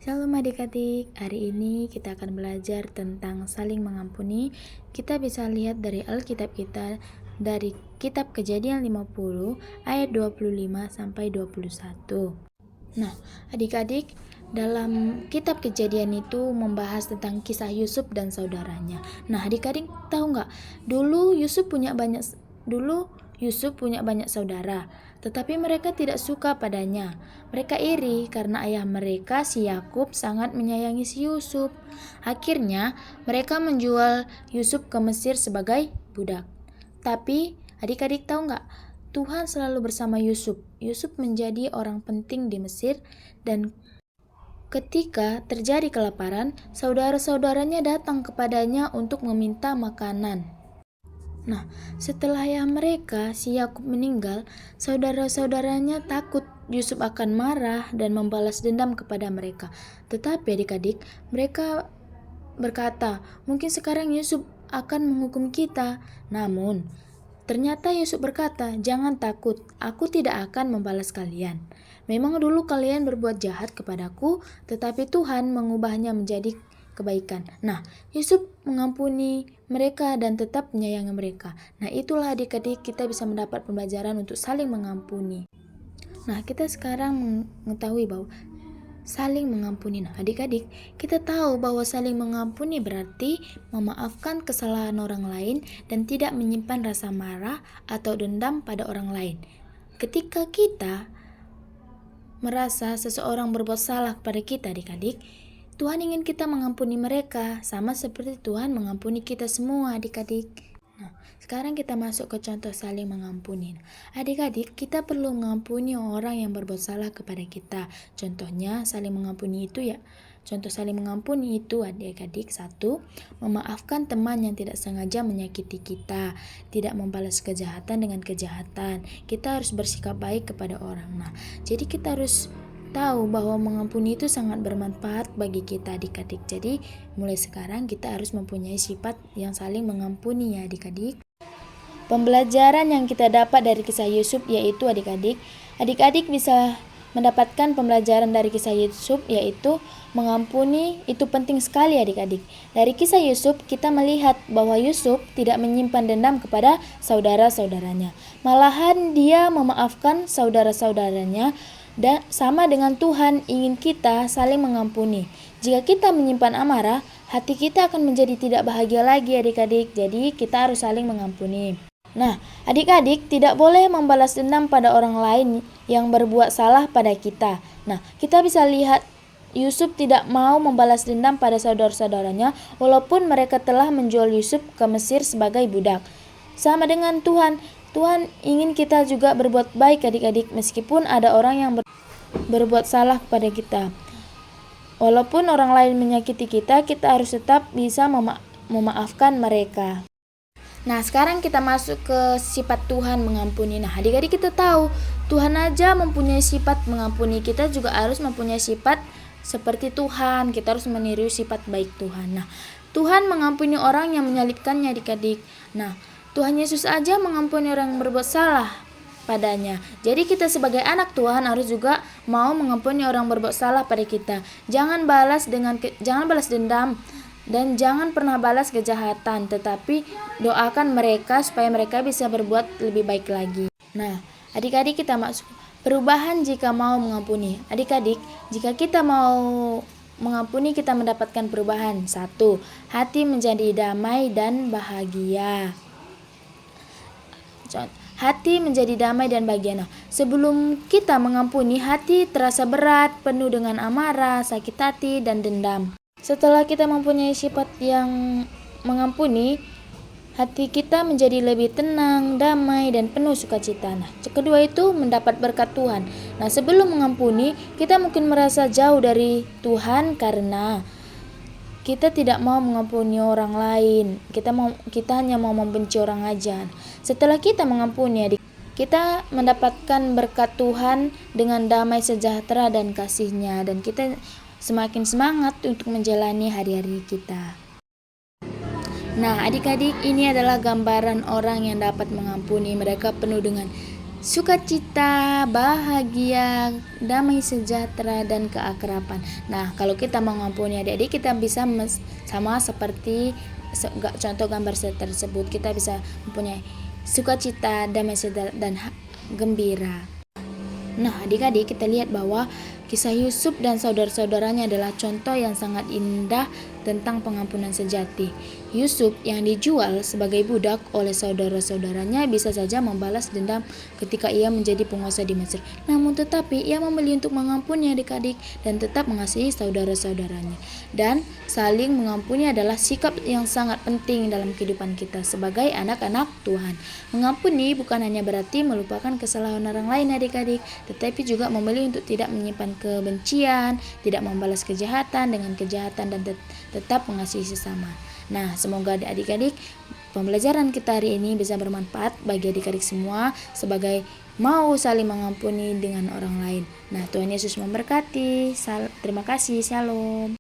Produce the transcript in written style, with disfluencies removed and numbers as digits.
Shalom adik-adik, hari ini kita akan belajar tentang saling mengampuni. Kita bisa lihat dari Alkitab kita dari kitab Kejadian 50 ayat 25 sampai 21. Nah, adik-adik, dalam kitab Kejadian itu membahas tentang kisah Yusuf dan saudaranya. Nah, adik-adik tahu nggak? Dulu Yusuf punya banyak saudara, tetapi mereka tidak suka padanya. Mereka iri karena ayah mereka si Yakub sangat menyayangi si Yusuf. Akhirnya mereka menjual Yusuf ke Mesir sebagai budak. Tapi adik-adik tahu nggak? Tuhan selalu bersama Yusuf. Yusuf menjadi orang penting di Mesir, dan ketika terjadi kelaparan, saudara-saudaranya datang kepadanya untuk meminta makanan. Nah, setelah ayah mereka, si Yakub meninggal, saudara-saudaranya takut Yusuf akan marah dan membalas dendam kepada mereka. Tetapi adik-adik, mereka berkata, mungkin sekarang Yusuf akan menghukum kita. Namun, ternyata Yusuf berkata, jangan takut, aku tidak akan membalas kalian. Memang dulu kalian berbuat jahat kepadaku, tetapi Tuhan mengubahnya menjadi kebaikan. Nah, Yusuf mengampuni mereka dan tetap menyayangi mereka. Nah, itulah adik-adik kita bisa mendapat pembelajaran untuk saling mengampuni. Nah, kita sekarang mengetahui bahwa saling mengampuni. Nah, adik-adik, kita tahu bahwa saling mengampuni berarti memaafkan kesalahan orang lain dan tidak menyimpan rasa marah atau dendam pada orang lain. Ketika kita merasa seseorang berbuat salah kepada kita, adik-adik, Tuhan ingin kita mengampuni mereka, sama seperti Tuhan mengampuni kita semua, adik-adik. Nah, sekarang kita masuk ke contoh saling mengampuni. Adik-adik, kita perlu mengampuni orang yang berbuat salah kepada kita. Contohnya saling mengampuni itu Contoh saling mengampuni itu adik-adik, 1. Memaafkan teman yang tidak sengaja menyakiti kita, tidak membalas kejahatan dengan kejahatan. Kita harus bersikap baik kepada orang. Nah, jadi kita harus tahu bahwa mengampuni itu sangat bermanfaat bagi kita, adik-adik. Jadi mulai sekarang kita harus mempunyai sifat yang saling mengampuni ya, adik-adik. Pembelajaran yang kita dapat dari kisah Yusuf yaitu adik-adik bisa mendapatkan pembelajaran dari kisah Yusuf yaitu mengampuni itu penting sekali, adik-adik. Dari kisah Yusuf kita melihat bahwa Yusuf tidak menyimpan dendam kepada saudara-saudaranya. Malahan dia memaafkan saudara-saudaranya, dan sama dengan Tuhan ingin kita saling mengampuni. Jika kita menyimpan amarah, hati kita akan menjadi tidak bahagia lagi, adik-adik. Jadi kita harus saling mengampuni. Nah, adik-adik tidak boleh membalas dendam pada orang lain yang berbuat salah pada kita. Nah, kita bisa lihat Yusuf tidak mau membalas dendam pada saudara-saudaranya walaupun mereka telah menjual Yusuf ke Mesir sebagai budak. Sama dengan Tuhan ingin kita juga berbuat baik, adik-adik, meskipun ada orang yang berbuat salah kepada kita. Walaupun orang lain menyakiti kita, kita harus tetap bisa memaafkan mereka. Nah, sekarang kita masuk ke sifat Tuhan mengampuni. Nah, adik-adik kita tahu Tuhan aja mempunyai sifat mengampuni, kita juga harus mempunyai sifat seperti Tuhan. Kita harus meniru sifat baik Tuhan. Nah, Tuhan mengampuni orang yang menyalibkannya, adik-adik. Nah, Tuhan Yesus aja mengampuni orang yang berbuat salah padanya. Jadi kita sebagai anak Tuhan harus juga mau mengampuni orang berbuat salah pada kita. Jangan balas dendam dan jangan pernah balas kejahatan, tetapi doakan mereka supaya mereka bisa berbuat lebih baik lagi. Nah, adik-adik kita masuk perubahan jika mau mengampuni. Adik-adik, jika kita mau mengampuni kita mendapatkan perubahan. 1. Hati menjadi damai dan bahagia. Hati menjadi damai dan bahagia. Nah, sebelum kita mengampuni, hati terasa berat, penuh dengan amarah, sakit hati, dan dendam. Setelah kita mempunyai sifat yang mengampuni, hati kita menjadi lebih tenang, damai, dan penuh sukacita. Nah, kedua itu mendapat berkat Tuhan. Nah, sebelum mengampuni, kita mungkin merasa jauh dari Tuhan karena kita tidak mau mengampuni orang lain. Kita hanya mau membenci orang aja. Setelah kita mengampuni, kita mendapatkan berkat Tuhan dengan damai sejahtera dan kasih-Nya, dan kita semakin semangat untuk menjalani hari-hari kita. Nah, adik-adik, ini adalah gambaran orang yang dapat mengampuni. Mereka penuh dengan sukacita, bahagia, damai sejahtera, dan keakraban. Nah, kalau kita mengampuni adik-adik, kita bisa sama seperti contoh gambar tersebut. Kita bisa mempunyai sukacita, damai sejahtera, dan gembira. Nah, adik-adik, kita lihat bahwa kisah Yusuf dan saudara-saudaranya adalah contoh yang sangat indah tentang pengampunan sejati. Yusuf yang dijual sebagai budak oleh saudara-saudaranya bisa saja membalas dendam ketika ia menjadi penguasa di Mesir. Namun tetapi ia memilih untuk mengampuni adik-adik dan tetap mengasihi saudara-saudaranya. Dan saling mengampuni adalah sikap yang sangat penting dalam kehidupan kita sebagai anak-anak Tuhan. Mengampuni bukan hanya berarti melupakan kesalahan orang lain adik-adik, tetapi juga memilih untuk tidak menyimpan kebencian, tidak membalas kejahatan dengan kejahatan, dan tetap mengasihi sesama. Nah, semoga adik-adik pembelajaran kita hari ini bisa bermanfaat bagi adik-adik semua sebagai mau saling mengampuni dengan orang lain. Nah, Tuhan Yesus memberkati. Terima kasih. Shalom.